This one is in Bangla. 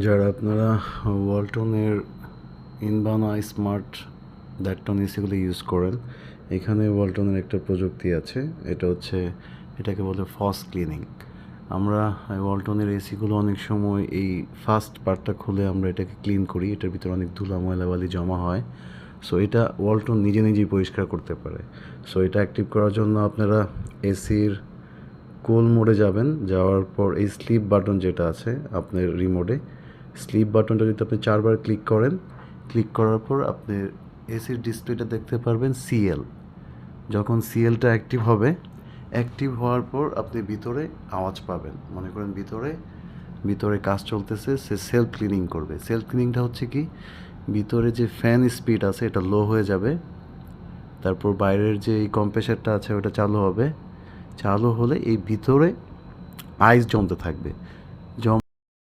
যারা আপনারা ওয়ালটনের ইনভানা স্মার্ট দ্যাটটন এসিগুলো ইউজ করেন, এখানে ওয়ালটনের একটা প্রযুক্তি আছে। এটা হচ্ছে, এটাকে বলে ফস ক্লিনিং। আমরা ওয়ালটনের এসিগুলো অনেক সময় এই ফার্স্ট পার্টটা খুলে আমরা এটাকে ক্লিন করি, এটার ভিতরে অনেক ধুলা ময়লাবালি জমা হয়। সো এটা ওয়ালটন নিজে নিজেই পরিষ্কার করতে পারে। সো এটা অ্যাক্টিভ করার জন্য আপনারা এসির কুল মোডে যাবেন, যাওয়ার পর এই স্লিপ বাটন যেটা আছে আপনার রিমোটে, স্লিপ বাটনটা যদি আপনি 4 বার ক্লিক করেন, ক্লিক করার পর আপনি এসির ডিসপ্লেটা দেখতে পারবেন সিএল। যখন সিএলটা অ্যাক্টিভ হবে, অ্যাক্টিভ হওয়ার পর আপনি ভিতরে আওয়াজ পাবেন, মনে করেন ভিতরে কাজ চলতেছে, সে সেলফ ক্লিনিং করবে। সেলফ ক্লিনিংটা হচ্ছে কি, ভিতরে যে ফ্যান স্পিড আছে এটা লো হয়ে যাবে, তারপর বাইরের যে এই কম্প্রেসারটা আছে ওটা চালু হবে, চালু হলে এই ভিতরে আইস জমতে থাকবে।